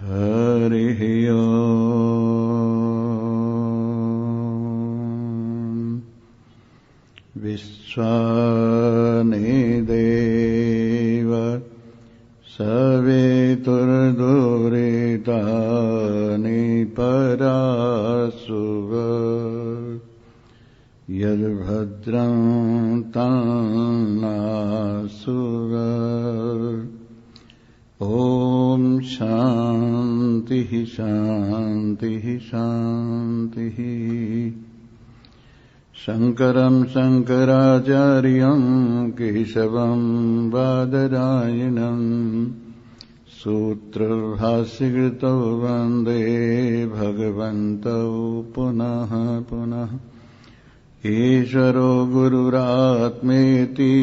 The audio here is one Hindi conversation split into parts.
हरिः ओम्। विश्वानि देव सवितुर्दुरितानि परासुव यद्भद्रं तन्नासुव। ॐ शान्तिः शान्तिः शान्तिः। शङ्करं शङ्कराचार्यं केशवं बादरायणं सूत्रभाष्यकृतौ वन्दे भगवन्तौ पुनः पुनः। ईश्वरो गुरुरात्मेति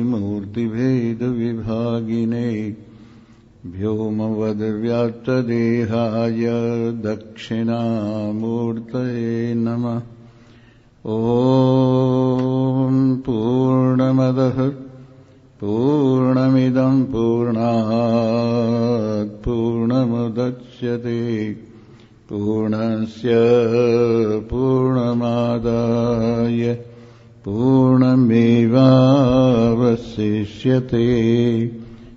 मूर्तिभेदविभागिने व्योमवद्व्याप्तदेहाय दक्षिणामूर्तये नमः। ॐ पूर्णमदः पूर्णमिदं पूर्णात् पूर्णमुदच्यते पूर्णस्य पूर्णमादाय पूर्णमेवावशिष्यते।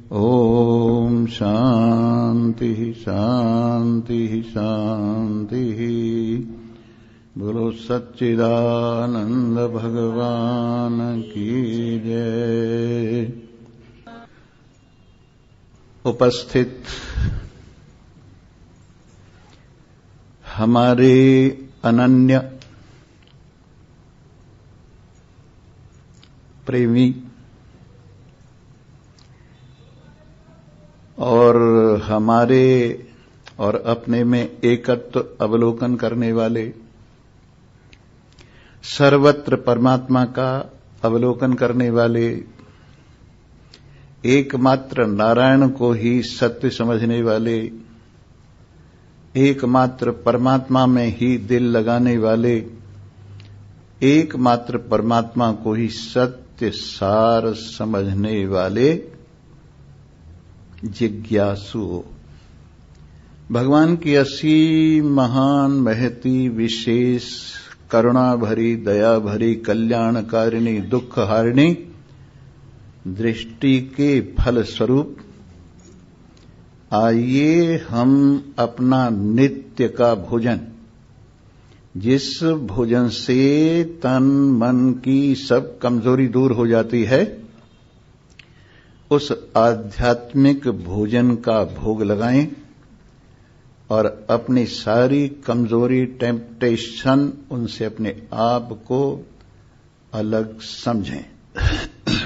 ॐ शान्तिः शान्तिः शान्तिः। बोलो सच्चिदानंद भगवान की जय। उपस्थित हमारे अनन्य प्रेमी और हमारे और अपने में एकत्व अवलोकन करने वाले, सर्वत्र परमात्मा का अवलोकन करने वाले, एकमात्र नारायण को ही सत्य समझने वाले, एकमात्र परमात्मा में ही दिल लगाने वाले, एकमात्र परमात्मा को ही सत्य सार समझने वाले जिज्ञासु, भगवान की असीम महान महती विशेष करुणा भरी दया भरी कल्याणकारिणी दुख हारिणी दृष्टि के फल स्वरूप आइए हम अपना नित्य का भोजन, जिस भोजन से तन मन की सब कमजोरी दूर हो जाती है, उस आध्यात्मिक भोजन का भोग लगाएं और अपनी सारी कमजोरी टेम्पटेशन उनसे अपने आप को अलग समझें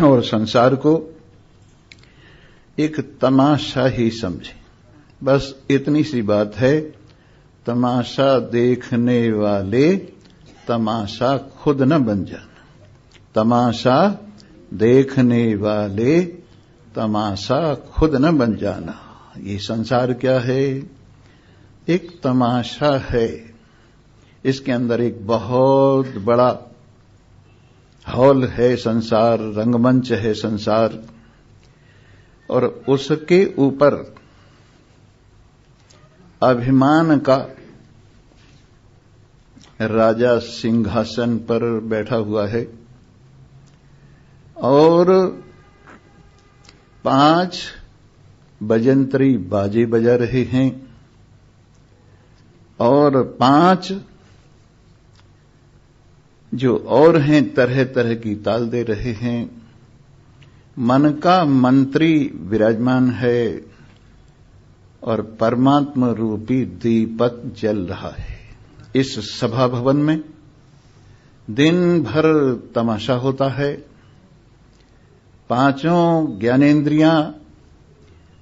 और संसार को एक तमाशा ही समझें। बस इतनी सी बात है। तमाशा देखने वाले तमाशा खुद न बन जाना। तमाशा देखने वाले तमाशा खुद न बन जाना। ये संसार क्या है? एक तमाशा है। इसके अंदर एक बहुत बड़ा हॉल है संसार, रंगमंच है संसार, और उसके ऊपर अभिमान का राजा सिंहासन पर बैठा हुआ है और 5 बजंतरी बाजे बजा रहे हैं और 5 जो और हैं तरह तरह की ताल दे रहे हैं। मन का मंत्री विराजमान है और परमात्मा रूपी दीपक जल रहा है। इस सभा भवन में दिन भर तमाशा होता है। 5 ज्ञानेंद्रियां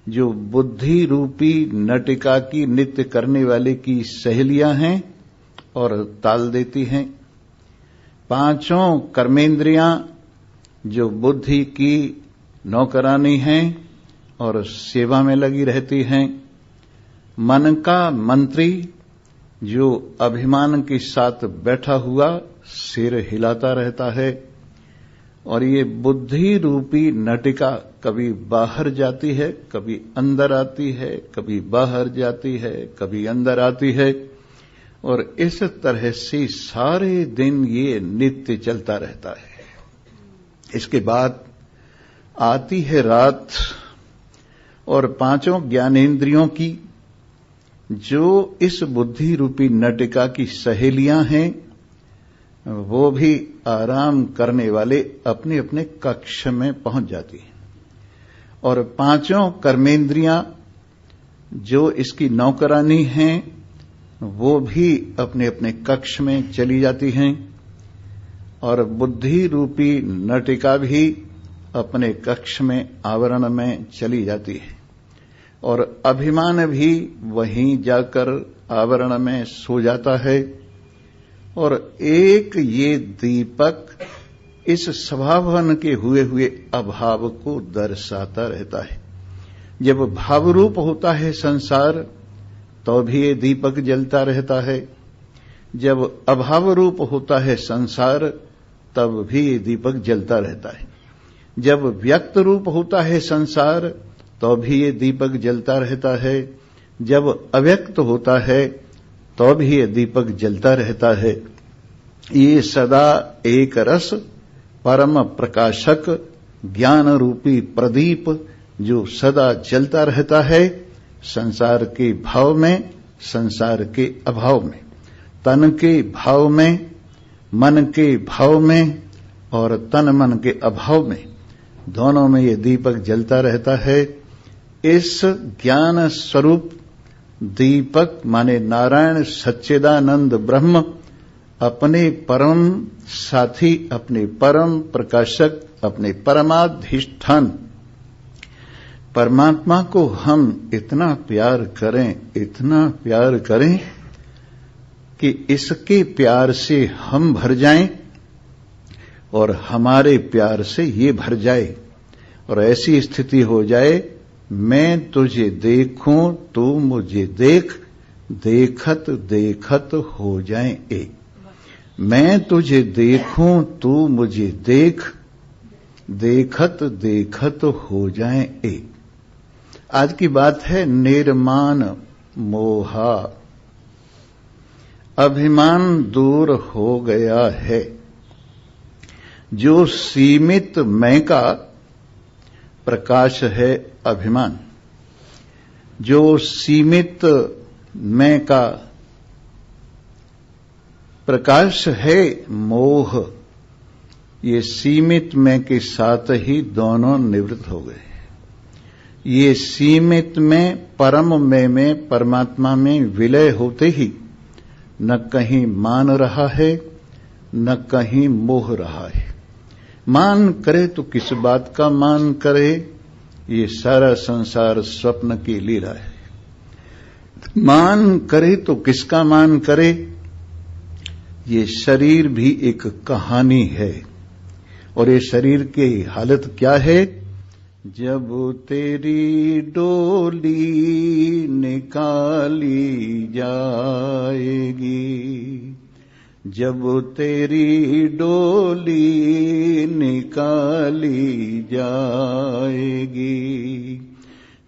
जो बुद्धि रूपी नटिका की नृत्य करने वाले की सहेलियां हैं और ताल देती हैं। 5 कर्मेंद्रियां जो बुद्धि की नौकरानी हैं और सेवा में लगी रहती हैं। मन का मंत्री जो अभिमान के साथ बैठा हुआ सिर हिलाता रहता है और ये बुद्धि रूपी नटिका कभी बाहर जाती है, कभी अंदर आती है, कभी बाहर जाती है, कभी अंदर आती है, और इस तरह से सारे दिन ये नित्य चलता रहता है। इसके बाद आती है रात, और पांचों ज्ञानेंद्रियों की जो इस बुद्धि रूपी नटिका की सहेलियां हैं, वो भी आराम करने वाले अपने अपने कक्ष में पहुंच जाती हैं, और पांचों कर्मेंद्रियां जो इसकी नौकरानी हैं, वो भी अपने अपने कक्ष में चली जाती हैं, और बुद्धि रूपी नटिका भी अपने कक्ष में आवरण में चली जाती है, और अभिमान भी वहीं जाकर आवरण में सो जाता है। और एक ये दीपक इस स्वभावन के हुए हुए अभाव को दर्शाता रहता है। जब भावरूप होता है संसार, तो भी ये दीपक जलता रहता है। जब अभाव रूप होता है संसार, तब भी ये दीपक जलता रहता है। जब व्यक्त रूप होता है संसार, तो भी ये दीपक जलता रहता है। जब अव्यक्त होता है, तो भी ये दीपक जलता रहता है। ये सदा एक रस परम प्रकाशक ज्ञान रूपी प्रदीप जो सदा जलता रहता है, संसार के भाव में, संसार के अभाव में, तन के भाव में, मन के भाव में, और तन मन के अभाव में, दोनों में ये दीपक जलता रहता है। इस ज्ञान स्वरूप दीपक माने नारायण सच्चिदानंद ब्रह्म अपने परम साथी, अपने परम प्रकाशक, अपने परमाधिष्ठान परमात्मा को हम इतना प्यार करें, इतना प्यार करें कि इसके प्यार से हम भर जाएं और हमारे प्यार से ये भर जाए, और ऐसी स्थिति हो जाए, मैं तुझे देखूं तू मुझे देख, देखत देखत हो जाए एक। मैं तुझे देखूं तू मुझे देख, देखत देखत हो जाए एक। आज की बात है निर्माण मोहा, अभिमान दूर हो गया है। जो सीमित मैं का प्रकाश है अभिमान, जो सीमित मैं का प्रकाश है मोह, ये सीमित मैं के साथ ही दोनों निवृत्त हो गए। ये सीमित में परम में परमात्मा में विलय होते ही न कहीं मान रहा है, न कहीं मोह रहा है। मान करे तो किस बात का मान करे, ये सारा संसार स्वप्न की लीला है। मान करे तो किसका मान करे, ये शरीर भी एक कहानी है। और ये शरीर की हालत क्या है? जब तेरी डोली निकाली जाएगी, जब तेरी डोली निकाली जाएगी,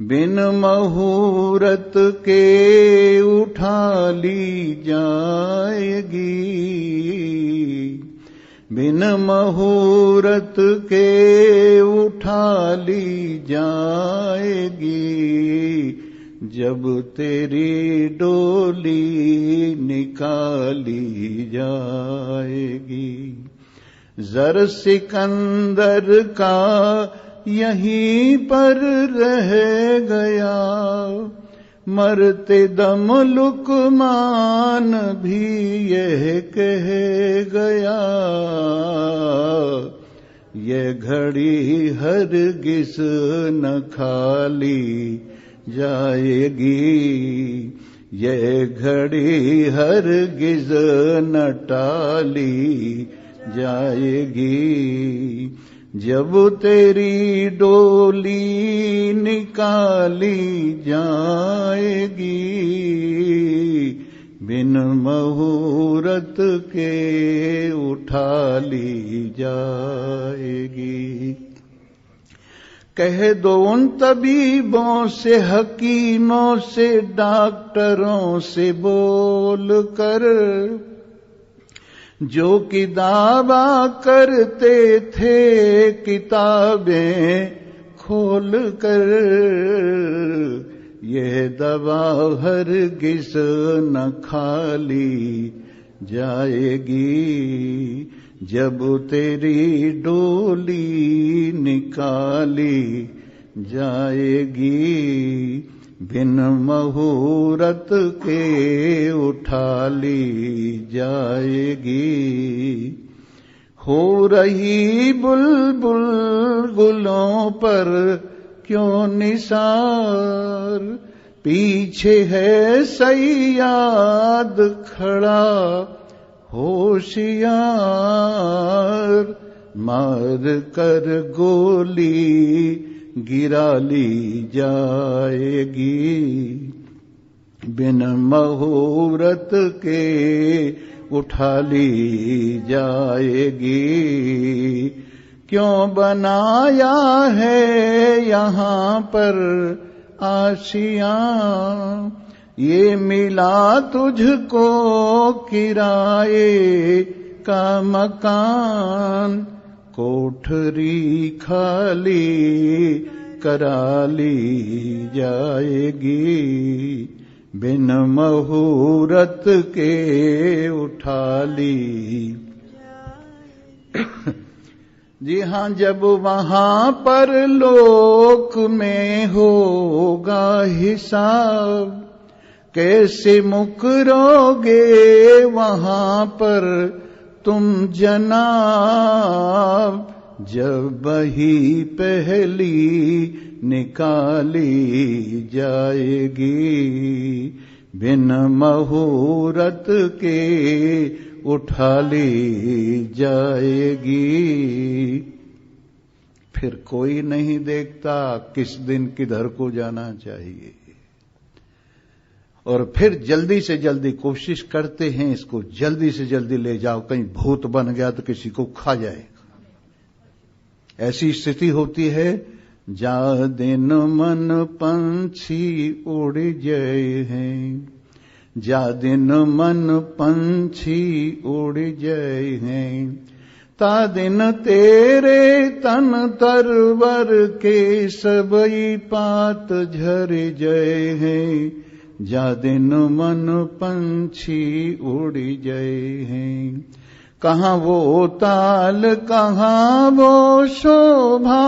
बिन मुहूर्त के उठा ली जाएगी, बिन मुहूर्त के उठा ली जाएगी, जब तेरी डोली निकाली जाएगी। जर सिकंदर का यहीं पर रह गया, मरते दम लुकमान भी यह कह गया, ये घड़ी हरगिज न खाली जाएगी, ये घड़ी हरगिज न टाली जाएगी, जब तेरी डोली निकाली जाएगी, बिन मुहूर्त के उठा ली जाएगी। कह दो उन तबीबों से, हकीमों से, डॉक्टरों से बोल कर, जो कि दावा करते थे किताबें खोल कर, यह दवा हरगिज़ न खाली जाएगी, जब तेरी डोली निकाली जाएगी, बिन मुहूर्त के उठा ली जाएगी। हो रही बुलबुल गुलों पर क्यों निसार, पीछे है सैयाद खड़ा होशियार, मार कर गोली गिरा ली जाएगी, बिन मुहूर्त के उठा ली जाएगी। क्यों बनाया है यहाँ पर आशियाँ, ये मिला तुझको किराए का मकान, कोठरी खाली करा ली जाएगी, बिन मुहूर्त के उठा ली। जी हाँ, जब वहां पर लोक में होगा हिसाब, कैसे मुकरोगे वहां पर तुम जनाब, जब वही पहली निकाली जाएगी, बिन मुहूर्त के उठा ली जाएगी। फिर कोई नहीं देखता किस दिन किधर को जाना चाहिए, और फिर जल्दी से जल्दी कोशिश करते हैं इसको जल्दी से जल्दी ले जाओ, कहीं भूत बन गया तो किसी को खा जाएगा। ऐसी स्थिति होती है, जा दिन मन पंछी उड़ जाए हैं, जा दिन मन पंछी उड़ जाए हैं, ता दिन तेरे तन तरवर के सबई पात झर जाए हैं, जा दिन मन पंछी उड़ जाए हैं। कहाँ वो ताल कहाँ वो शोभा,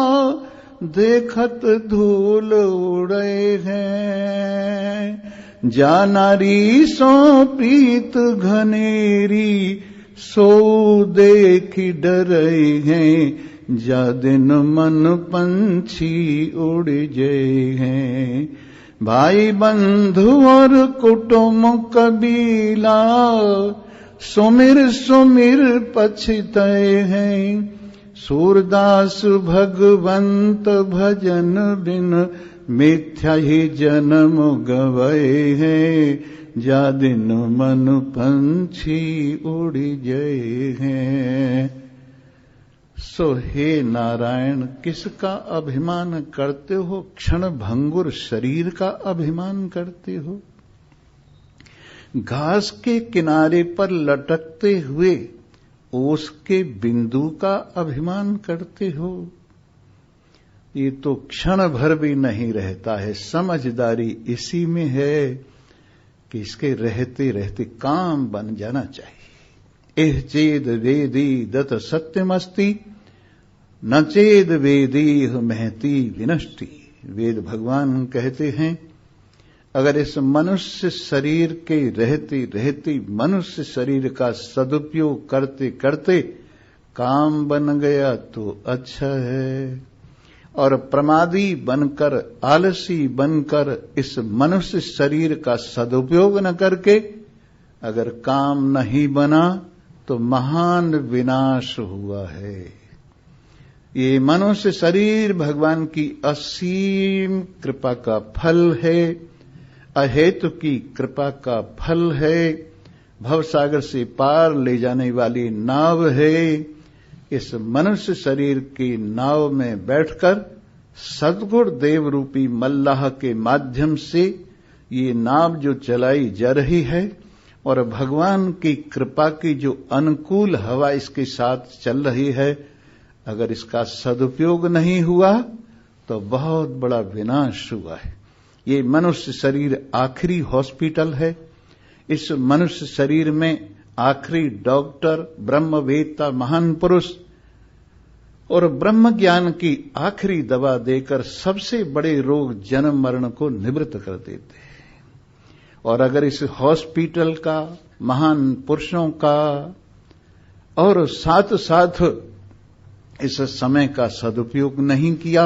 देखत धूल उड़े हैं, जा नारी सो प्रीत घनेरी, सो देखी डरे हैं, जा दिन मन पंछी उड़ जाए हैं। भाई बंधु और कुटुंब कबीला, सुमिर सुमिर पछताए हैं, सूरदास भगवंत भजन बिन मिथ्या ही जन्म गवाए हैं, जा दिन मन पंछी उड़ जाए हैं। सो हे नारायण, किसका अभिमान करते हो? क्षण भंगुर शरीर का अभिमान करते हो? घास के किनारे पर लटकते हुए ओस के बिंदु का अभिमान करते हो? ये तो क्षण भर भी नहीं रहता है। समझदारी इसी में है कि इसके रहते रहते काम बन जाना चाहिए। एह चेद वेदी दत सत्यमस्ति, न चेद वेदी महती विनष्टि। वेद भगवान कहते हैं, अगर इस मनुष्य शरीर के रहते रहते मनुष्य शरीर का सदुपयोग करते करते काम बन गया तो अच्छा है, और प्रमादी बनकर आलसी बनकर इस मनुष्य शरीर का सदुपयोग न करके अगर काम नहीं बना तो महान विनाश हुआ है। ये मनुष्य शरीर भगवान की असीम कृपा का फल है, अहेतु की कृपा का फल है, भवसागर से पार ले जाने वाली नाव है। इस मनुष्य शरीर की नाव में बैठकर सद्गुण देव रूपी मल्लाह के माध्यम से ये नाव जो चलाई जा रही है और भगवान की कृपा की जो अनुकूल हवा इसके साथ चल रही है, अगर इसका सदुपयोग नहीं हुआ तो बहुत बड़ा विनाश हुआ है। ये मनुष्य शरीर आखिरी हॉस्पिटल है। इस मनुष्य शरीर में आखिरी डॉक्टर, ब्रह्मवेत्ता, महान पुरुष और ब्रह्म ज्ञान की आखिरी दवा देकर सबसे बड़े रोग जन्म मरण को निवृत्त कर देते हैं। और अगर इस हॉस्पिटल का, महान पुरुषों का और साथ साथ इस समय का सदुपयोग नहीं किया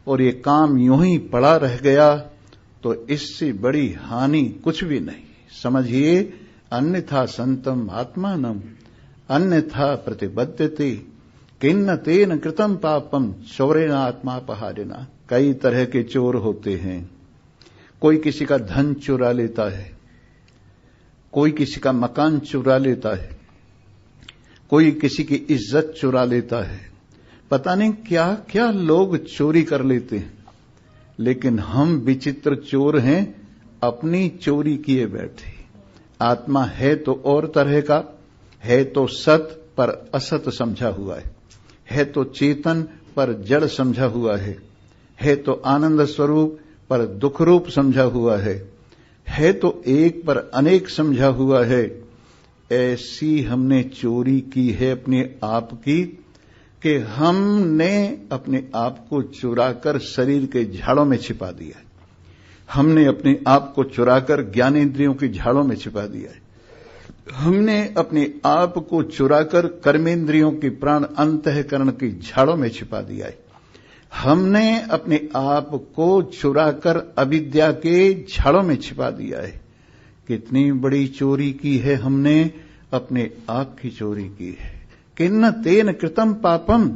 और ये काम यूं ही पड़ा रह गया तो इससे बड़ी हानि कुछ भी नहीं। समझिए, अन्यथा संतम आत्मानम अन्यथा प्रतिबद्धते किन्न तेन कृतम पापम चोरेण आत्मापहारिणा। कई तरह के चोर होते हैं। कोई किसी का धन चुरा लेता है, कोई किसी का मकान चुरा लेता है, कोई किसी की इज्जत चुरा लेता है। पता नहीं क्या क्या लोग चोरी कर लेते हैं, लेकिन हम विचित्र चोर हैं, अपनी चोरी किए बैठे। आत्मा है तो और तरह का, है तो सत पर असत समझा हुआ है तो चेतन पर जड़ समझा हुआ है तो आनंद स्वरूप पर दुख रूप समझा हुआ है तो एक पर अनेक समझा हुआ है। ऐसी हमने चोरी की है अपने आप की कि हमने अपने आप को चुराकर शरीर के झाड़ों में छिपा दिया है। हमने अपने आप को चुराकर ज्ञानेंद्रियों की झाड़ों में छिपा दिया है। हमने अपने आप को चुराकर कर्मेंद्रियों की प्राण अंतःकरण की झाड़ों में छिपा दिया है। हमने अपने आप को चुराकर अविद्या के झाड़ों में छिपा दिया है। कितनी बड़ी चोरी की है हमने, अपने आप की चोरी की है। किन्न तेन कृतम पापम,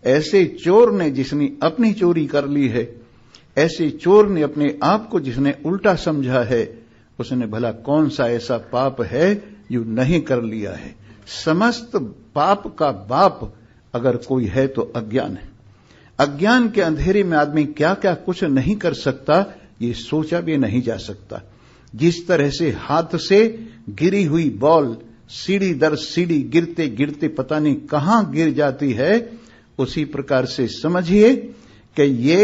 ऐसे चोर ने जिसने अपनी चोरी कर ली है, ऐसे चोर ने अपने आप को जिसने उल्टा समझा है, उसने भला कौन सा ऐसा पाप है जो नहीं कर लिया है। समस्त पाप का बाप अगर कोई है तो अज्ञान है। अज्ञान के अंधेरे में आदमी क्या क्या कुछ नहीं कर सकता, ये सोचा भी नहीं जा सकता। जिस तरह से हाथ से गिरी हुई बॉल सीढ़ी दर सीढ़ी गिरते गिरते पता नहीं कहां गिर जाती है, उसी प्रकार से समझिए कि ये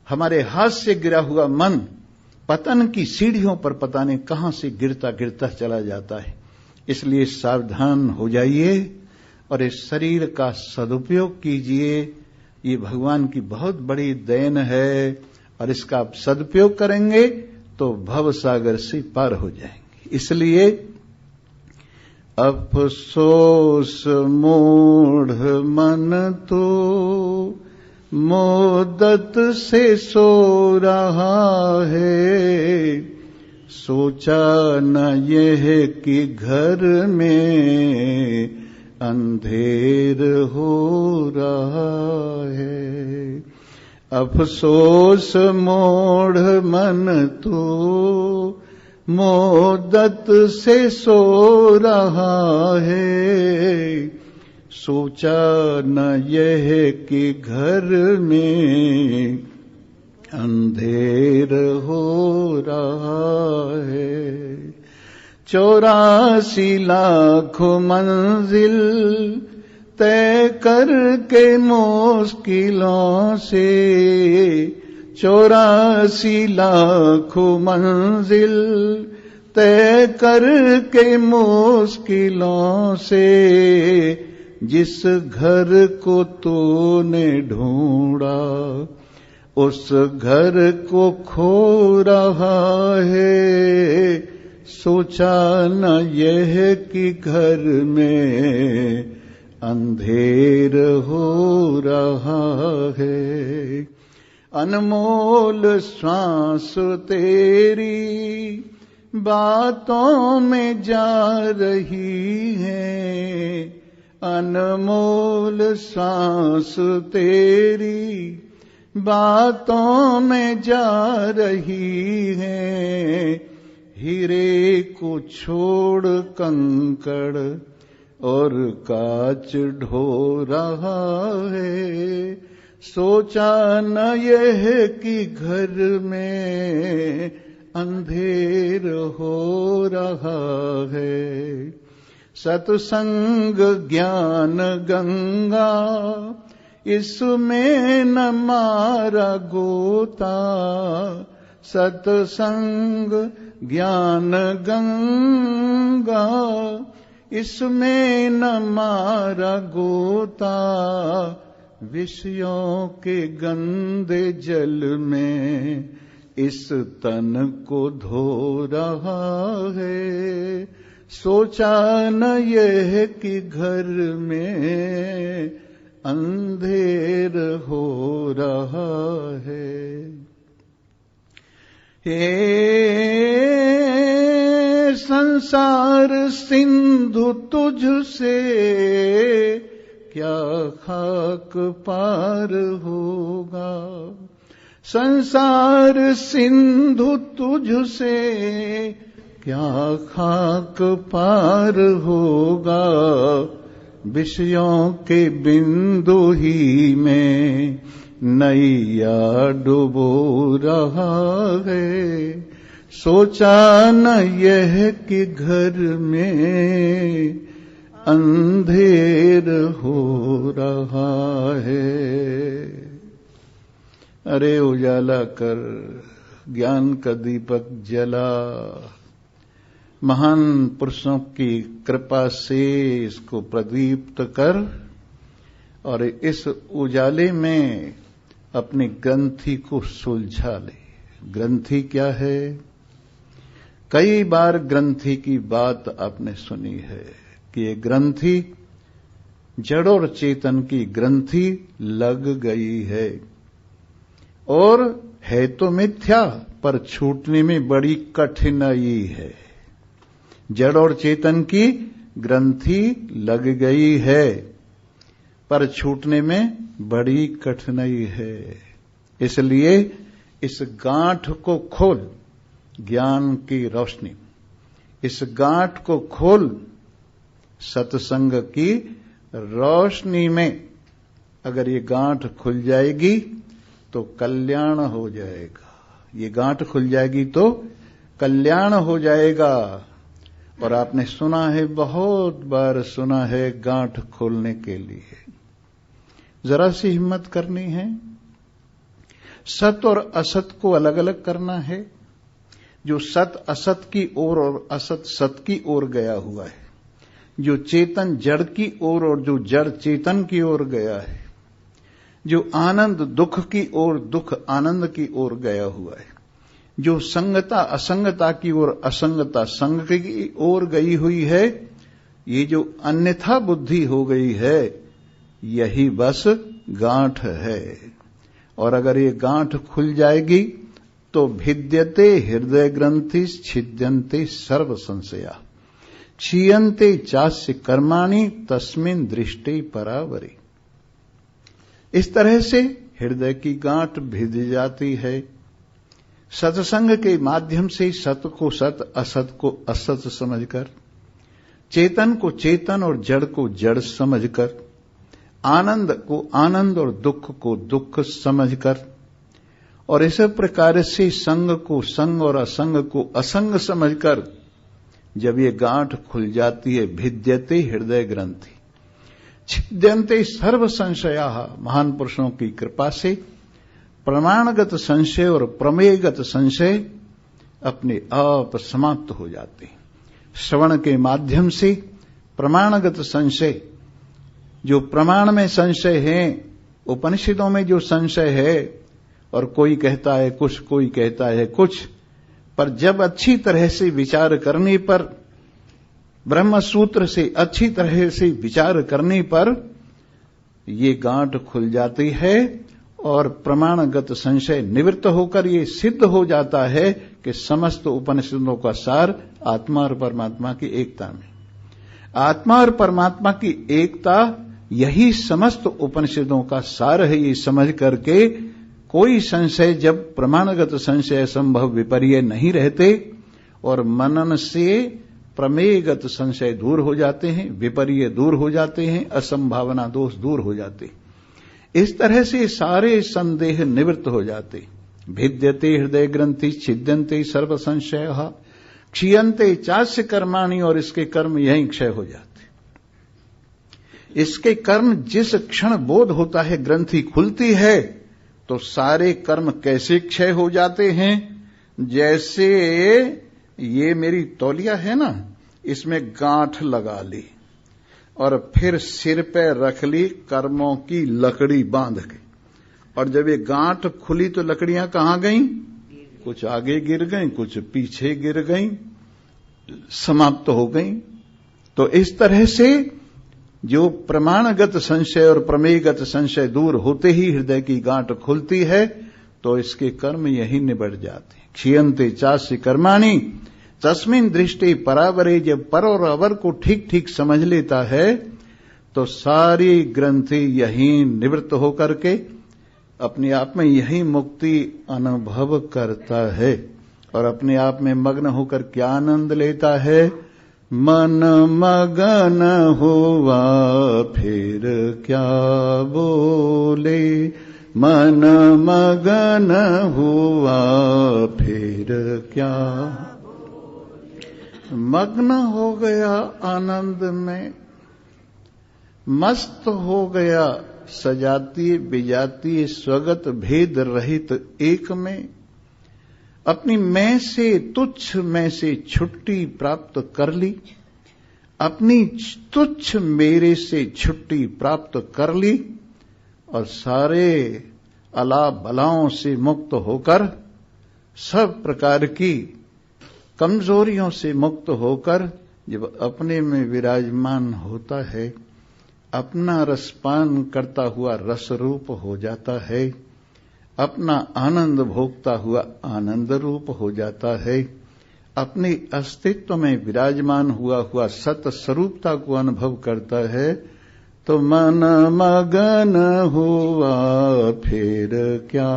हमारे हाथ से गिरा हुआ मन पतन की सीढ़ियों पर पता नहीं कहां से गिरता गिरता चला जाता है। इसलिए सावधान हो जाइए और इस शरीर का सदुपयोग कीजिए। ये भगवान की बहुत बड़ी देन है और इसका आप सदुपयोग करेंगे तो भव सागर से पार हो जाएंगे। इसलिए अफसोस मूढ़ मन तो मोदत से सो रहा है, सोचा न यह कि घर में अंधेर हो रहा है। अफसोस मूढ़ मन तो मोदत से सो रहा है, सोचा न यह कि घर में अंधेर हो रहा है। 84 लाख मंजिल तय करके मुश्किलों से, 84 लाख मंजिल तय करके मुश्किलों से, जिस घर को तूने ढूंढा उस घर को खो रहा है, सोचा न यह कि घर में अंधेर हो रहा है। अनमोल श्वास तेरी बातों में जा रही है, अनमोल सांस तेरी बातों में जा रही है। हीरे को छोड़ कंकड़ और कांच ढो रहा है, सोचा न यह कि घर में अंधेर हो रहा है। सत्संग ज्ञान गंगा इसमें न मारा गोता। सत्संग ज्ञान गंगा इसमें न मारा गोता। विषयों के गंदे जल में इस तन को धो रहा है। सोचा न यह कि घर में अंधेर हो रहा है। हे संसार सिंधु तुझसे क्या खाक पार होगा। संसार सिंधु तुझसे क्या खाक पार होगा। विषयों के बिंदु ही में नैया डुबो रहा है। सोचा न यह कि घर में अंधेर हो रहा है। अरे उजाला कर, ज्ञान का दीपक जला। महान पुरुषों की कृपा से इसको प्रदीप्त कर और इस उजाले में अपनी ग्रंथि को सुलझा ले। ग्रंथि क्या है? कई बार ग्रंथि की बात आपने सुनी है कि ये ग्रंथि जड़ और चेतन की ग्रंथि लग गई है और है तो मिथ्या पर छूटने में बड़ी कठिनाई है। जड़ और चेतन की ग्रंथि लग गई है पर छूटने में बड़ी कठिनाई है। इसलिए इस गांठ को खोल, ज्ञान की रोशनी, इस गांठ को खोल सत्संग की रोशनी में। अगर ये गांठ खुल जाएगी तो कल्याण हो जाएगा। ये गांठ खुल जाएगी तो कल्याण हो जाएगा। और आपने सुना है, बहुत बार सुना है, गांठ खोलने के लिए जरा सी हिम्मत करनी है। सत और असत को अलग अलग करना है। जो सत असत की ओर और असत सत की ओर गया हुआ है, जो चेतन जड़ की ओर और जो जड़ चेतन की ओर गया है, जो आनंद दुख की ओर दुख आनंद की ओर गया हुआ है, जो संगता असंगता की ओर असंगता संग की ओर गई हुई है, ये जो अन्यथा बुद्धि हो गई है, यही बस गांठ है। और अगर ये गांठ खुल जाएगी तो भिद्यते हृदय ग्रंथि छिद्यन्ते सर्व संशया क्षीयन्ते चास्य कर्माणि तस्मिन् दृष्टि परावरी। इस तरह से हृदय की गांठ भिद जाती है। सत्संग के माध्यम से सत को सत, असत को असत समझकर, चेतन को चेतन और जड़ को जड़ समझकर, आनंद को आनंद और दुख को दुख समझकर, और इस प्रकार से संग को संग और असंग को असंग समझकर जब ये गांठ खुल जाती है, भिद्यते हृदय ग्रंथि छिद्यन्ते सर्व संशया। महान पुरुषों की कृपा से प्रमाणगत संशय और प्रमेयगत संशय अपने आप समाप्त हो जाते हैं। श्रवण के माध्यम से प्रमाणगत संशय, जो प्रमाण में संशय है, उपनिषदों में जो संशय है, और कोई कहता है कुछ, कोई कहता है कुछ, पर जब अच्छी तरह से विचार करने पर, ब्रह्म सूत्र से अच्छी तरह से विचार करने पर ये गांठ खुल जाती है और प्रमाणगत संशय निवृत्त होकर ये सिद्ध हो जाता है कि समस्त उपनिषदों का सार आत्मा और परमात्मा की एकता में। आत्मा और परमात्मा की एकता यही समस्त उपनिषदों का सार है। ये समझ करके कोई संशय, जब प्रमाणगत संशय संभव विपर्य नहीं रहते और मनन से प्रमेयगत संशय दूर हो जाते हैं, विपर्य दूर हो जाते हैं, असंभावना दोष दूर हो जाते हैं। इस तरह से सारे संदेह निवृत्त हो जाते। भिद्यते हृदय ग्रंथि छिद्यन्ते सर्व संशय क्षीयन्ते चास्य कर्माणि, और इसके कर्म यहीं क्षय हो जाते। इसके कर्म जिस क्षण बोध होता है, ग्रंथि खुलती है, तो सारे कर्म कैसे क्षय हो जाते हैं। जैसे ये मेरी तौलिया है ना, इसमें गांठ लगा ली और फिर सिर पे रख ली कर्मों की लकड़ी बांध के, और जब ये गांठ खुली तो लकड़ियां कहां गईं? कुछ आगे गिर गईं, कुछ पीछे गिर गईं, समाप्त हो गईं। तो इस तरह से जो प्रमाणगत संशय और प्रमेयगत संशय दूर होते ही हृदय की गांठ खुलती है, तो इसके कर्म यही निबट जाते हैं। क्षीयन्ते चास्य कर्माणि तस्मिन् दृष्टि परावरे, जब पर और अवर को ठीक ठीक समझ लेता है तो सारी ग्रंथि यही निवृत्त होकर के अपने आप में यही मुक्ति अनुभव करता है, और अपने आप में मग्न होकर क्या आनंद लेता है। मन मगन हुआ फिर क्या बोले, मन मगन हुआ फिर क्या। मग्न हो गया आनंद में, मस्त हो गया सजातीय विजातीय स्वगत भेद रहित एक में, अपनी मैं से तुच्छ मैं से छुट्टी प्राप्त कर ली, अपनी तुच्छ मेरे से छुट्टी प्राप्त कर ली, और सारे अला बलाओं से मुक्त होकर, सब प्रकार की कमजोरियों से मुक्त होकर जब अपने में विराजमान होता है, अपना रसपान करता हुआ रस रूप हो जाता है, अपना आनंद भोगता हुआ आनंद रूप हो जाता है, अपने अस्तित्व में विराजमान हुआ सत स्वरूपता को अनुभव करता है, तो मन मगन हुआ फिर क्या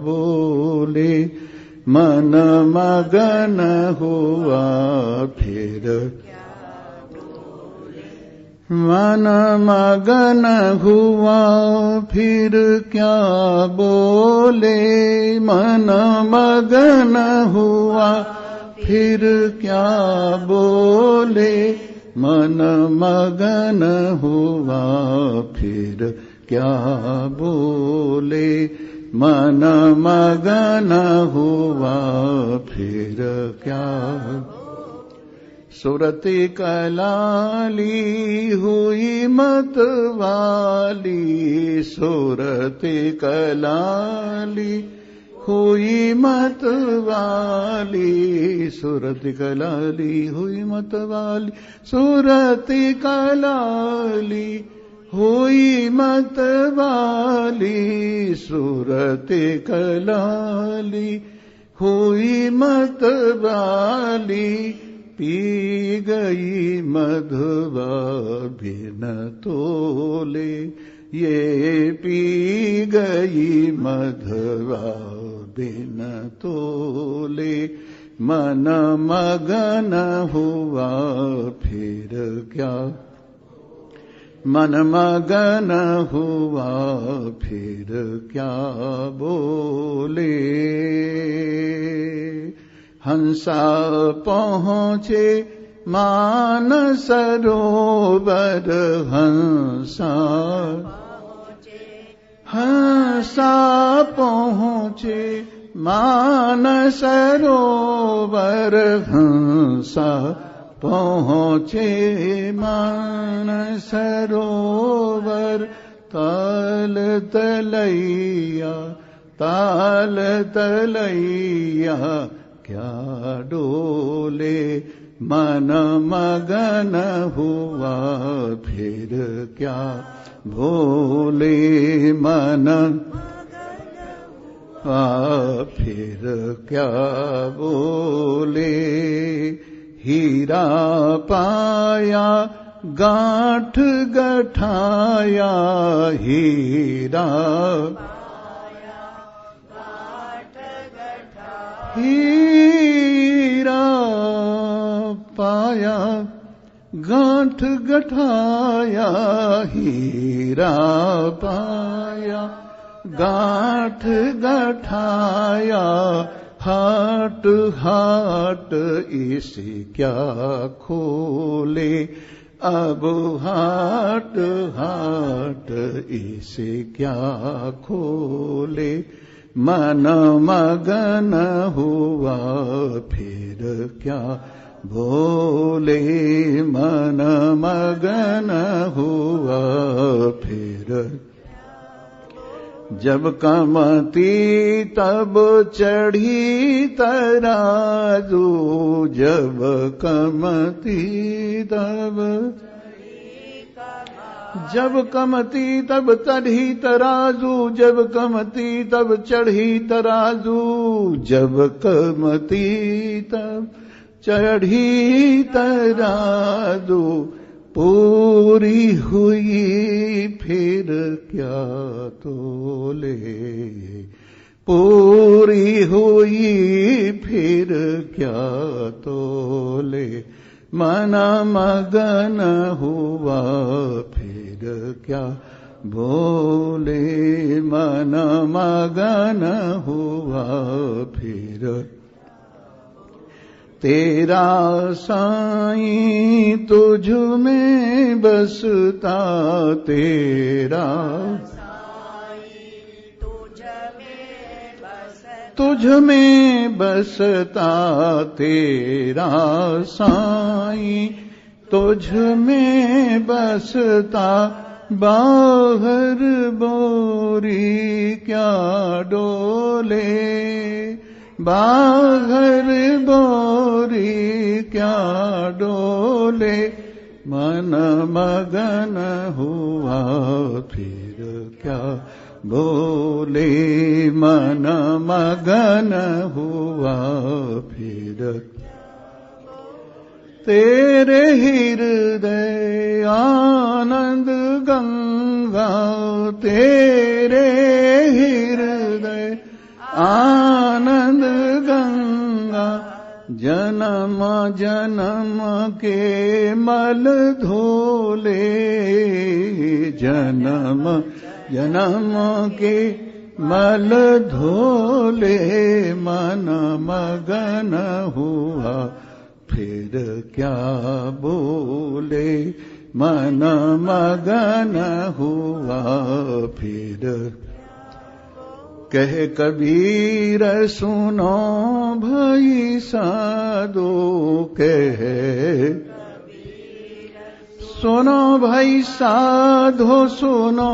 बोले, मन मगन हुआ फिर मन मगन हुआ फिर क्या बोले, मन मगन हुआ फिर क्या बोले, मन मगन हुआ फिर क्या बोले, मन मगन हुआ फिर क्या। सुरति कलाली हुई मत वाली, सुरति कलाली हुई मत वाली, सुरति कलाली हुई मत वाली, सुरति कलाली हुई मत वाली, सुरति कलाली हुई मत वाली, पी गई मधुवा बिन तोले, ये पी गई मधुवा बिन तोले, मन मगन हुआ फिर क्या, मन मगन हुआ फिर क्या बोले। हंसा पहुँचे मानस सरोवर, हंसा हंसा पहुँचे मानस सरोवर, हंसा पहुँचे मानस सरोवर, ताल तलैया ताल तलैया क्या डोले, मन मगन हुआ फिर क्या भोले, मन फिर क्या बोले। हीरा पाया गांठ गठाया, हीरा हीरा पाया गांठ गठाया हीरा पाया, गांठ गठाया हाट हाट इसे क्या खोले, अब हाट हाट इसे क्या खोले। मन मगन हुआ फिर क्या बोले, मन मगन हुआ फिर। जब कमती तब चढ़ी तराजू, जब कमती तब, जब कमती तब चढ़ी तराजू, जब कमती तब चढ़ी तराजू, जब कमती तब चढ़ी तराजू। पूरी हुई फिर क्या तोले, पूरी हुई फिर क्या तोले। मन मगन हुआ फिर क्या बोले, मन मगन हुआ फिर। तेरा साईं तुझ में बसता, तेरा साईं तुझ में बसता, तेरा साईं तुझ में बसता। बाहर बोरी क्या डोले, बाहर बोरी क्या डोले। मन मगन हुआ फिर क्या बोले, मन मगन हुआ फिर। तेरे हृदय आनंद गंगा, तेरे हृदय आनंद गंगा। जन्म जन्म के मल धोले, जन्म जन्म के मल धोले। मन मगन हुआ फिर क्या बोले, मन मगन हुआ फिर। कह कबीर सुनो भाई साधो, कह सुनो भाई साधो, सुनो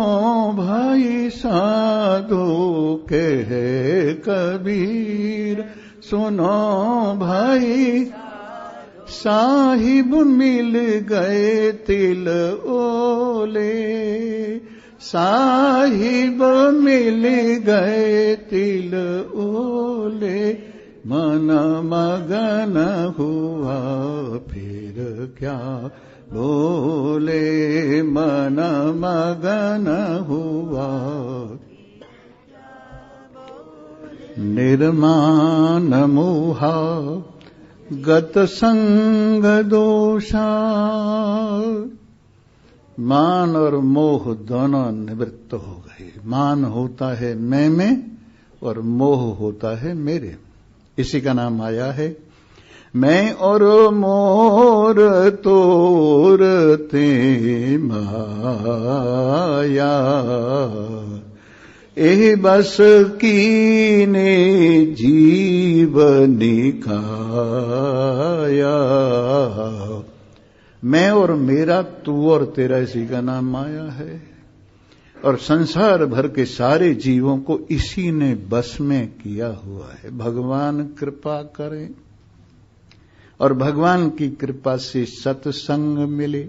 भाई साधो। कह कबीर सुनो भाई, साहिब मिल गए तिल ओले, साहिब मिल गए तिल ओले। मन मगन हुआ फिर क्या बोले, मन मगन हुआ। निर्माण मोहा गत संग दोषा, मान और मोह दोनों निवृत्त हो गए। मान होता है मैं में और मोह होता है मेरे। इसी का नाम माया है। मैं और मोर तोरते माया, एह बस कीने जीवनी काया। मैं और मेरा, तू और तेरा, इसी का नाम माया है। और संसार भर के सारे जीवों को इसी ने बस में किया हुआ है। भगवान कृपा करें और भगवान की कृपा से सत्संग मिले,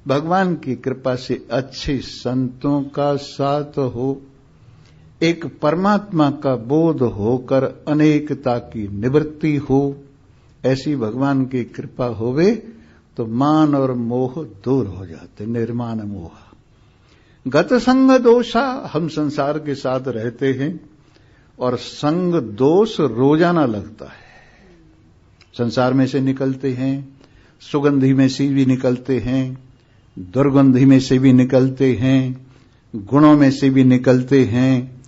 भगवान की कृपा से अच्छे संतों का साथ हो, एक परमात्मा का बोध होकर अनेकता की निवृत्ति हो। ऐसी भगवान की कृपा होवे तो मान और मोह दूर हो जाते। निर्माण मोह गत संग दोषा, हम संसार के साथ रहते हैं और संग दोष रोजाना लगता है। संसार में से निकलते हैं, सुगंधी में से भी निकलते हैं, दुर्गंधी में से भी निकलते हैं, गुणों में से भी निकलते हैं,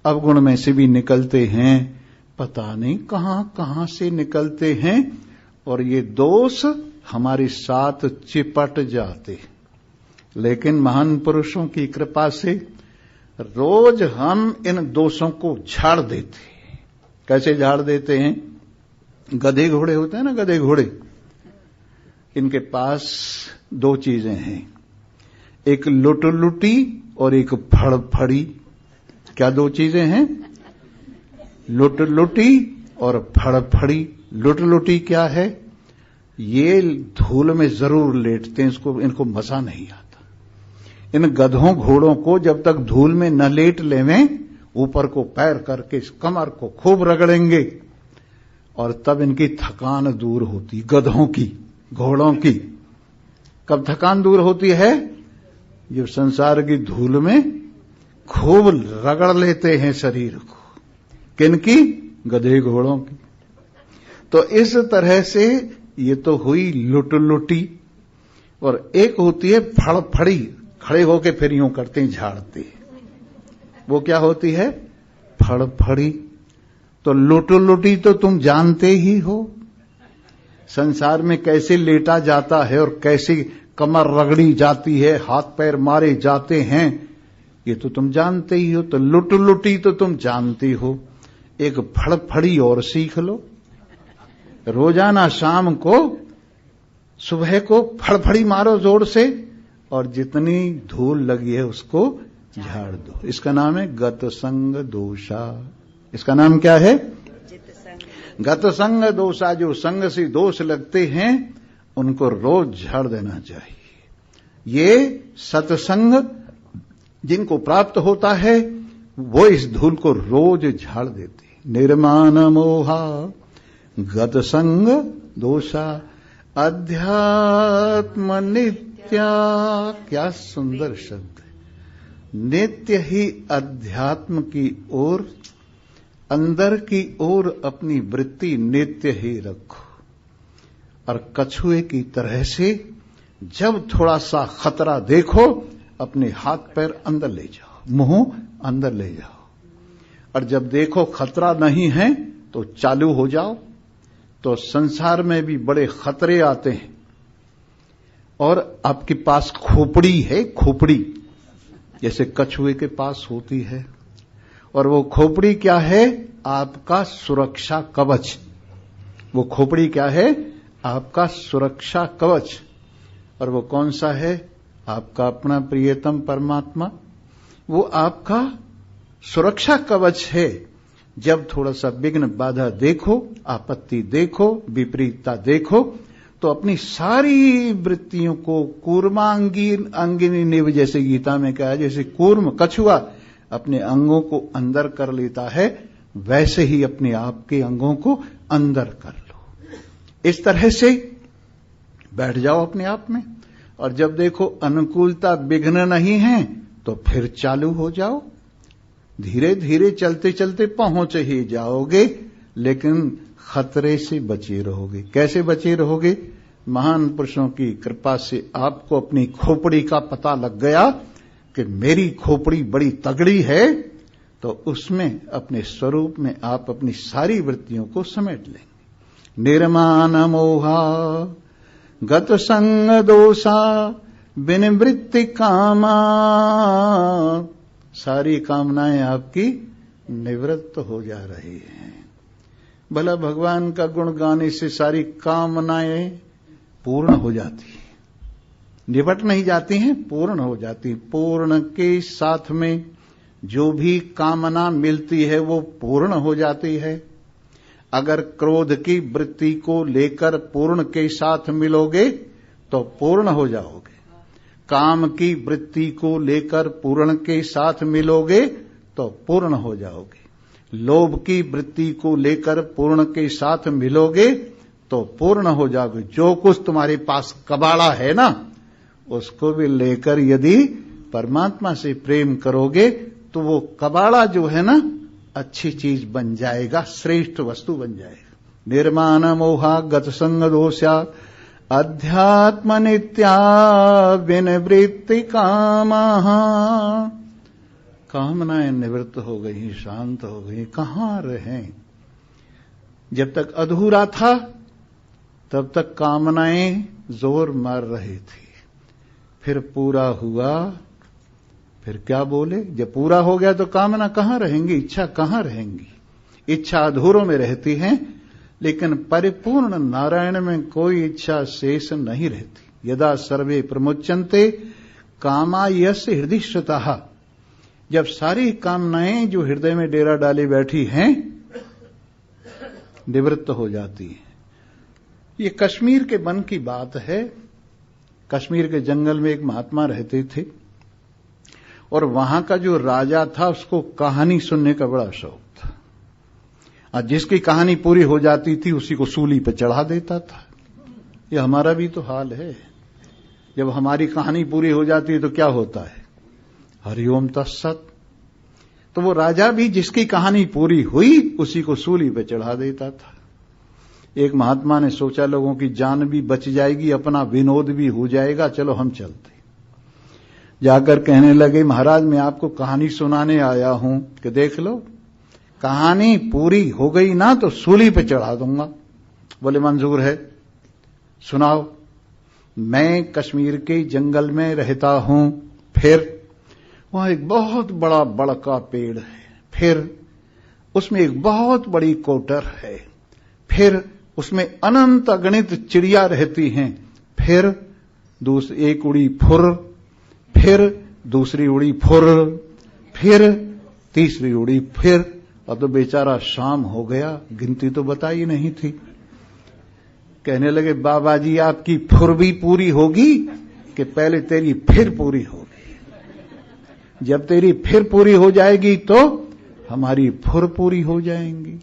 अवगुण में से भी निकलते हैं, पता नहीं कहां कहां से निकलते हैं, और ये दोष हमारे साथ चिपट जाते। लेकिन महान पुरुषों की कृपा से रोज हम इन दोषों को झाड़ देते हैं। कैसे झाड़ देते हैं? गधे घोड़े होते हैं ना, गधे घोड़े, इनके पास दो चीजें हैं, एक लुटलुटी और एक फड़फड़ी। क्या दो चीजें हैं? लुटलुटी और फड़फड़ी। लुटलुटी क्या है? ये धूल में जरूर लेटते हैं, इनको मजा नहीं आता। इन गधों घोड़ों को जब तक धूल में न लेट लेवें, ऊपर को पैर करके इस कमर को खूब रगड़ेंगे, और तब इनकी थकान दूर होती। गधों की, घोड़ों की कब थकान दूर होती है? जब संसार की धूल में खूब रगड़ लेते हैं शरीर को। किनकी? गधे घोड़ों की। तो इस तरह से ये तो हुई लुटलुटी, और एक होती है फड़फड़ी, खड़े होके फिर यूं करते हैं, झाड़ते। वो क्या होती है? फड़फड़ी। तो लुटलुटी तो तुम जानते ही हो, संसार में कैसे लेटा जाता है और कैसे कमर रगड़ी जाती है, हाथ पैर मारे जाते हैं, ये तो तुम जानते ही हो। तो लुटलुटी तो तुम जानते हो, एक फड़फड़ी और सीख लो। रोजाना शाम को, सुबह को फड़फड़ी मारो जोर से, और जितनी धूल लगी है उसको झाड़ दो। इसका नाम है गत संग दोषा। इसका नाम क्या है? गत संग दोषा। जो संग से दोष लगते हैं उनको रोज झाड़ देना चाहिए। ये सत्संग जिनको प्राप्त होता है वो इस धूल को रोज झाड़ देते। निर्माण मोहा गत संग दोषा अध्यात्म नित्या। क्या सुंदर शब्द है। नित्य ही अध्यात्म की ओर, अंदर की ओर अपनी वृत्ति नित्य ही रखो। और कछुए की तरह से जब थोड़ा सा खतरा देखो, अपने हाथ पैर अंदर ले जाओ, मुंह अंदर ले जाओ, और जब देखो खतरा नहीं है तो चालू हो जाओ। तो संसार में भी बड़े खतरे आते हैं, और आपके पास खोपड़ी है, खोपड़ी जैसे कछुए के पास होती है, और वो खोपड़ी क्या है? आपका सुरक्षा कवच। वो खोपड़ी क्या है? आपका सुरक्षा कवच। और वो कौन सा है? आपका अपना प्रियतम परमात्मा। वो आपका सुरक्षा कवच है। जब थोड़ा सा विघ्न बाधा देखो, आपत्ति देखो, विपरीतता देखो, तो अपनी सारी वृत्तियों को अंगिनी निव, जैसे गीता में कहा, जैसे कूर्म कछुआ अपने अंगों को अंदर कर लेता है, वैसे ही अपने आप के अंगों को अंदर कर लो। इस तरह से बैठ जाओ अपने आप में, और जब देखो अनुकूलता विघ्न नहीं है तो फिर चालू हो जाओ। धीरे धीरे चलते चलते पहुंच ही जाओगे, लेकिन खतरे से बचे रहोगे। कैसे बचे रहोगे? महान पुरुषों की कृपा से आपको अपनी खोपड़ी का पता लग गया कि मेरी खोपड़ी बड़ी तगड़ी है, तो उसमें अपने स्वरूप में आप अपनी सारी वृत्तियों को समेट लेंगे। निर्माण मोहा गत संग दोषा विनिवृत्ति कामा। सारी कामनाएं आपकी निवृत्त हो जा रही हैं। भला भगवान का गुण गाने से सारी कामनाएं पूर्ण हो जाती हैं, निपट नहीं जाती हैं, पूर्ण हो जाती। पूर्ण के साथ में जो भी कामना मिलती है वो पूर्ण हो जाती है। अगर क्रोध की वृत्ति को लेकर पूर्ण के साथ मिलोगे तो पूर्ण हो जाओगे। काम की वृत्ति को लेकर पूर्ण के साथ मिलोगे तो पूर्ण हो जाओगे। लोभ की वृत्ति को लेकर पूर्ण के साथ मिलोगे तो पूर्ण हो जाओगे। जो कुछ तुम्हारे पास कबाड़ा है ना, उसको भी लेकर यदि परमात्मा से प्रेम करोगे तो वो कबाड़ा जो है ना अच्छी चीज बन जाएगा, श्रेष्ठ वस्तु बन जाएगा। निर्माण मोहा गत संग दोषा अध्यात्म नित्या विनिवृत्ति कामः। कामनाएं निवृत्त हो गई, शांत हो गई, कहां रहें? जब तक अधूरा था तब तक कामनाएं जोर मार रही थी, फिर पूरा हुआ, फिर क्या बोले? जब पूरा हो गया तो कामना कहां रहेंगी, इच्छा कहां रहेंगी? इच्छा अधूरों में रहती है, लेकिन परिपूर्ण नारायण में कोई इच्छा शेष नहीं रहती। यदा सर्वे प्रमुच्यन्ते कामा यस्य हृदि श्रुतः। जब सारी कामनाएं जो हृदय में डेरा डाले बैठी हैं निवृत्त हो जाती है। ये कश्मीर के वन की बात है। कश्मीर के जंगल में एक महात्मा रहते थे और वहां का जो राजा था उसको कहानी सुनने का बड़ा शौक था, और जिसकी कहानी पूरी हो जाती थी उसी को सूली पर चढ़ा देता था। ये हमारा भी तो हाल है। जब हमारी कहानी पूरी हो जाती है तो क्या होता है? हरिओम तत्सत। तो वो राजा भी जिसकी कहानी पूरी हुई उसी को सूली पे चढ़ा देता था। एक महात्मा ने सोचा लोगों की जान भी बच जाएगी, अपना विनोद भी हो जाएगा, चलो हम चलते। जाकर कहने लगे, महाराज मैं आपको कहानी सुनाने आया हूं कि देख लो, कहानी पूरी हो गई ना तो सूली पे चढ़ा दूंगा। बोले मंजूर है, सुनाओ। मैं कश्मीर के जंगल में रहता हूं, फिर वहां एक बहुत बड़ा बड़का पेड़ है, फिर उसमें एक बहुत बड़ी कोटर है, फिर उसमें अनंत अगणित चिड़िया रहती हैं, फिर एक उड़ी फुर, फिर दूसरी उड़ी फुर, फिर तीसरी उड़ी फिर। और तो बेचारा शाम हो गया, गिनती तो बताई नहीं थी। कहने लगे, बाबा जी आपकी फुर भी पूरी होगी कि पहले तेरी फिर पूरी होगी? जब तेरी फिर पूरी हो जाएगी तो हमारी फुर पूरी हो जाएंगी।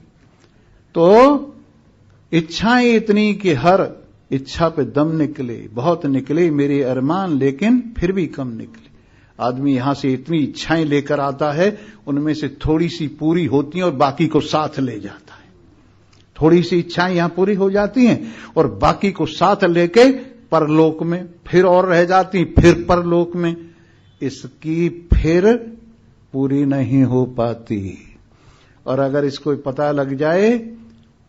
तो इच्छाएं इतनी कि हर इच्छा पे दम निकले, बहुत निकले मेरे अरमान, लेकिन फिर भी कम निकले। आदमी यहां से इतनी इच्छाएं लेकर आता है, उनमें से थोड़ी सी पूरी होती हैं और बाकी को साथ ले जाता है। थोड़ी सी इच्छाएं यहां पूरी हो जाती हैं और बाकी को साथ लेके परलोक में फिर और रह जाती, फिर परलोक में। इसकी फिर पूरी नहीं हो पाती। और अगर इसको पता लग जाए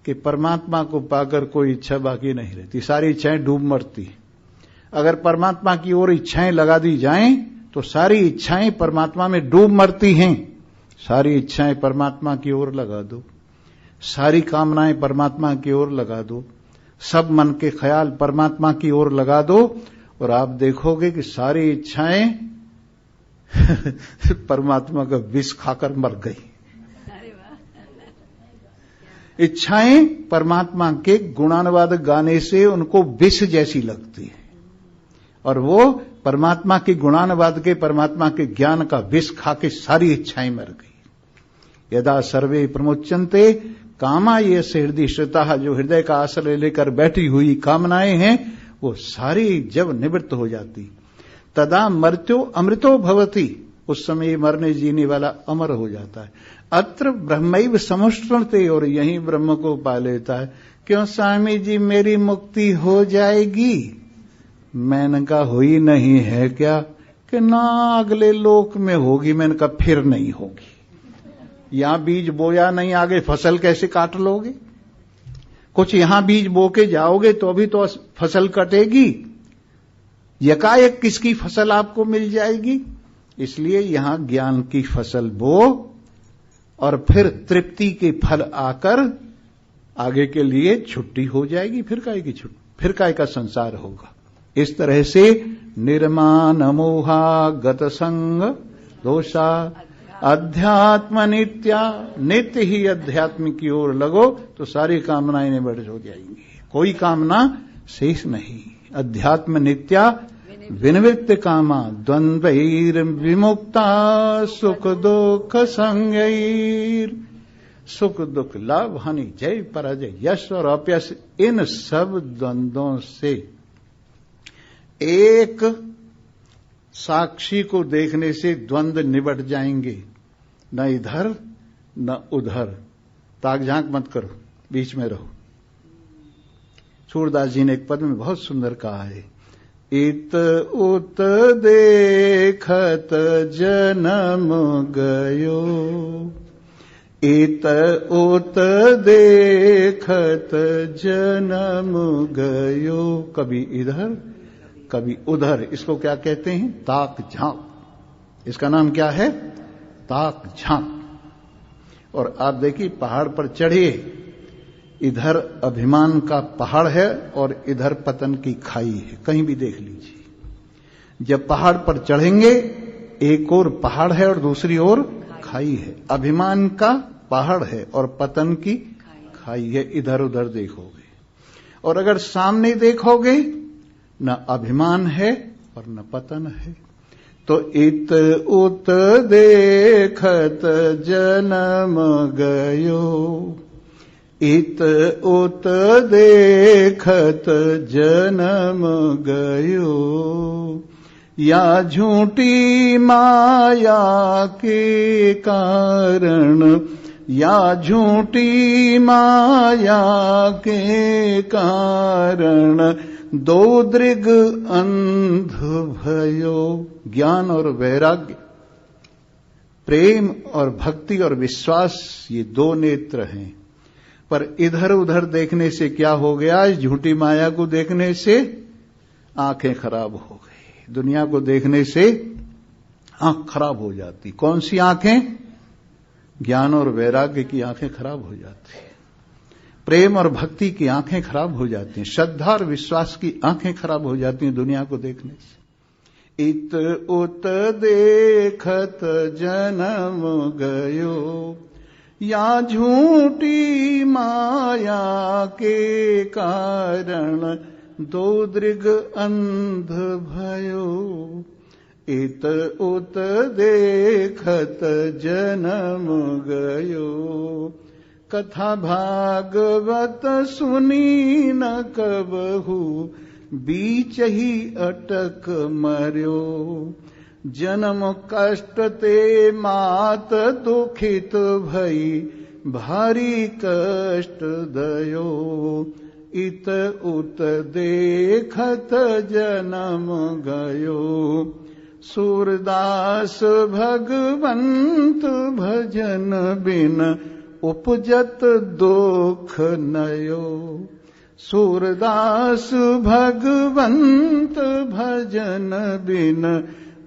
कि परमात्मा को पाकर कोई इच्छा बाकी नहीं रहती, सारी इच्छाएं डूब मरती। अगर परमात्मा की ओर इच्छाएं लगा दी जाएं तो सारी इच्छाएं परमात्मा में डूब मरती हैं। सारी इच्छाएं परमात्मा की ओर लगा दो, सारी कामनाएं परमात्मा की ओर लगा दो, सब मन के ख्याल परमात्मा की ओर लगा दो, और आप देखोगे कि सारी इच्छाएं परमात्मा का विष खाकर मर गई। इच्छाएं परमात्मा के गुणानुवाद गाने से उनको विष जैसी लगती है, और वो परमात्मा के गुणानुवाद के, परमात्मा के ज्ञान का विष खा के सारी इच्छाएं मर गई। यदा सर्वे प्रमुच्यन्ते कामा ये हृदय श्रुतः। जो हृदय का आश्रय लेकर बैठी हुई कामनाएं हैं वो सारी जब निवृत्त हो जाती, तदा मर्त्यो अमृतो भवति। उस समय मरने जीने वाला अमर हो जाता है। अत्र ब्रह्मैव समुष्णते, और यही ब्रह्म को पा लेता है। क्यों स्वामी जी मेरी मुक्ति हो जाएगी? मैंने कहा हुई नहीं है क्या? कि ना अगले लोक में होगी। मैंने कहा फिर नहीं होगी। यहां बीज बोया नहीं, आगे फसल कैसे काट लोगे? कुछ यहां बीज बो के जाओगे तो अभी तो फसल कटेगी, यकायक किसकी फसल आपको मिल जाएगी? इसलिए यहां ज्ञान की फसल बो और फिर तृप्ति के फल आकर आगे के लिए छुट्टी हो जाएगी। फिर काय की छुट्टी, फिर काय का संसार होगा। इस तरह से निर्माण मोहा गत संग दोषा अध्यात्म नित्या। नित्य ही अध्यात्म की ओर लगो तो सारी कामनाएं निवृत्त हो जाएंगी, कोई कामना शेष नहीं। अध्यात्म नित्या विनिवृत्त कामा द्वंद्वैर विमुक्ता सुख दुख संगैर। सुख दुख, लाभ हानि, जय पराजय, यश और अपयश, इन सब द्वंद्वों से एक साक्षी को देखने से द्वंद्व निबट जाएंगे। न इधर न उधर, ताक झांक मत करो, बीच में रहो। सूरदास जी ने एक पद में बहुत सुंदर कहा है, इत उत देखत जन्म गयो, इत उत देखत जन्म गयो। कभी इधर कभी उधर, इसको क्या कहते हैं? ताक झांक। इसका नाम क्या है? ताक झांक। और आप देखिए पहाड़ पर चढ़िए, इधर अभिमान का पहाड़ है और इधर पतन की खाई है, कहीं भी देख लीजिए। जब पहाड़ पर चढ़ेंगे, एक और पहाड़ है और दूसरी ओर खाई है। अभिमान का पहाड़ है और पतन की खाई है, इधर उधर देखोगे। और अगर सामने देखोगे, न अभिमान है और न पतन है। तो इत उत देखत जन्म गयो, इत उत देखत जन्म गयो, या झूठी माया के कारण, या झूठी माया के कारण, दो दृग अंध भयो। ज्ञान और वैराग्य, प्रेम और भक्ति और विश्वास, ये दो नेत्र हैं। पर इधर उधर देखने से क्या हो गया? झूठी माया को देखने से आंखें खराब हो गई। दुनिया को देखने से आंख खराब हो जाती। कौन सी आंखें? ज्ञान और वैराग्य की आंखें खराब हो जाती है। प्रेम और भक्ति की आंखें खराब हो जाती हैं। श्रद्धा और विश्वास की आंखें खराब हो जाती हैं दुनिया को देखने से। इत उत देखत जन्म गयो, या झूठी माया के कारण, दो दृग अंध भयो। इत उत देखत जन्म गयो, कथा भागवत सुनी न कबहू, बीच ही अटक मर्यो। जन्म कष्ट ते मात दुखित भई, भारी कष्ट दयो। इत उत देखत जन्म गयो, सूरदास भगवंत भजन बिन, उपजत दुख नयो। सूरदास भगवंत भजन बिन,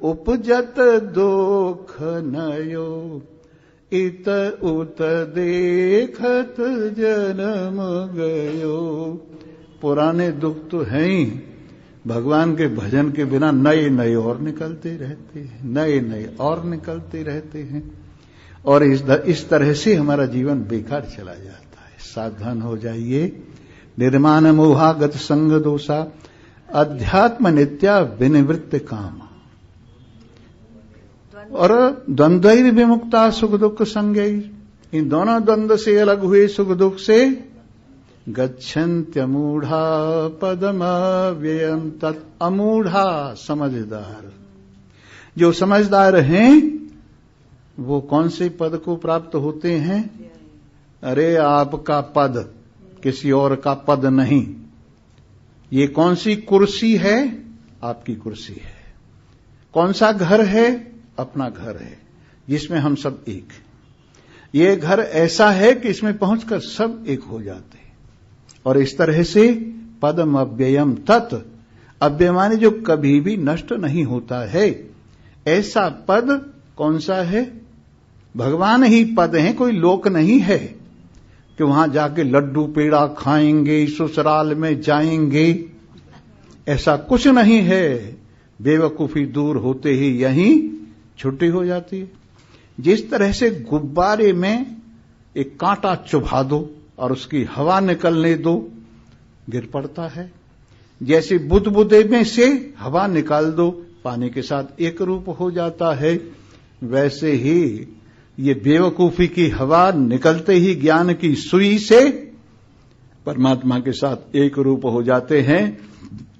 उपजत दुख नयो। इत उत देखत जन्म गयो। पुराने दुख तो हैं ही, भगवान के भजन के बिना नए नए और निकलते रहते हैं, नए नए और निकलते रहते हैं। और इस तरह से हमारा जीवन बेकार चला जाता है। सावधान हो जाइए। निर्माण मोहागत संग दोषा, अध्यात्म नित्या विनिवृत्त काम, और द्वंद्वैर विमुक्ता सुख दुख संगैर। इन दोनों द्वंद्व से अलग हुए सुख दुख से, गच्छन्त्यमूढ़ा पदमव्ययम् तत्। अमूढ़ा समझदार, जो समझदार हैं वो कौन से पद को प्राप्त होते हैं? अरे आपका पद, किसी और का पद नहीं। ये कौन सी कुर्सी है? आपकी कुर्सी है। कौन सा घर है? अपना घर है, जिसमें हम सब एक हैं। ये घर ऐसा है कि इसमें पहुंचकर सब एक हो जाते हैं। और इस तरह से पदम अव्ययम तत्, अव्यय माने जो कभी भी नष्ट नहीं होता है, ऐसा पद कौन सा है? भगवान ही पद हैं, कोई लोक नहीं है कि वहां जाके लड्डू पेड़ा खाएंगे, ससुराल में जाएंगे, ऐसा कुछ नहीं है। बेवकूफी दूर होते ही यहीं छुट्टी हो जाती है। जिस तरह से गुब्बारे में एक कांटा चुभा दो और उसकी हवा निकलने दो, गिर पड़ता है। जैसे बुदबुदे में से हवा निकाल दो, पानी के साथ एक रूप हो जाता है। वैसे ही ये बेवकूफी की हवा निकलते ही ज्ञान की सुई से परमात्मा के साथ एक रूप हो जाते हैं,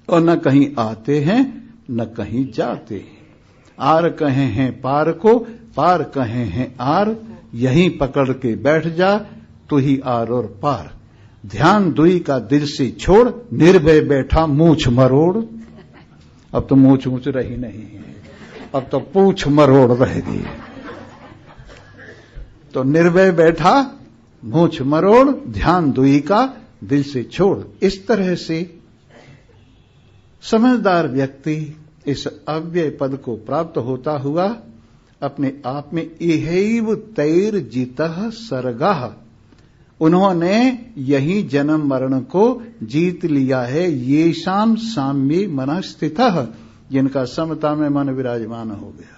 और न कहीं आते हैं न कहीं जाते हैं। आर कहे हैं पार को, पार कहे हैं आर, यहीं पकड़ के बैठ जा, तू ही आर और पार। ध्यान दुई का दिल से छोड़, निर्भय बैठा मूछ मरोड़। अब तो मूछ मूछ रही नहीं है, अब तो पूछ मरोड़ रहेगी। तो निर्भय बैठा मूछ मरोड़, ध्यान दुई का दिल से छोड़। इस तरह से समझदार व्यक्ति इस अव्यय पद को प्राप्त होता हुआ अपने आप में इहैव तैर जितः सर्गः, उन्होंने यही जन्म मरण को जीत लिया है। येषाम साम्ये मनः स्थितः, जिनका समता में मन विराजमान हो गया है।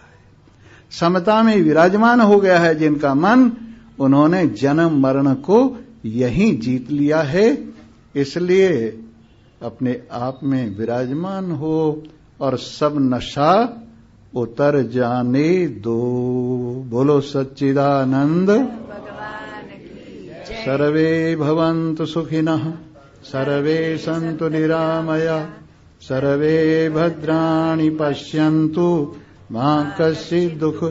समता में विराजमान हो गया है जिनका मन, उन्होंने जन्म मरण को यही जीत लिया है। इसलिए अपने आप में विराजमान हो और सब नशा उतर जाने दो। बोलो सच्चिदानंद भगवान की जय। सर्वे भवन्तु सुखिनः, सर्वे सन्तु निरामया, सर्वे भद्राणि पश्यन्तु मा कश्चित् दुःख।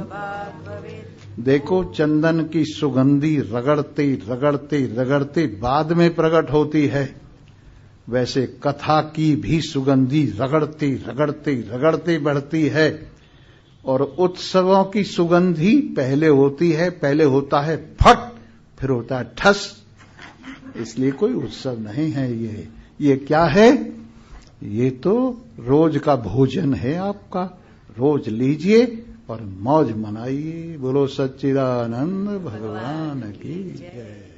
देखो, चंदन की सुगंधी रगड़ते रगड़ते रगड़ते बाद में प्रकट होती है, वैसे कथा की भी सुगंधी रगड़ते रगड़ते रगड़ते बढ़ती है। और उत्सवों की सुगंधी पहले होती है, पहले होता है फट, फिर होता है ठस। इसलिए कोई उत्सव नहीं है ये क्या है? ये तो रोज का भोजन है आपका। रोज लीजिए और मौज मनाइए। बोलो सच्चिदानंद भगवान की जय।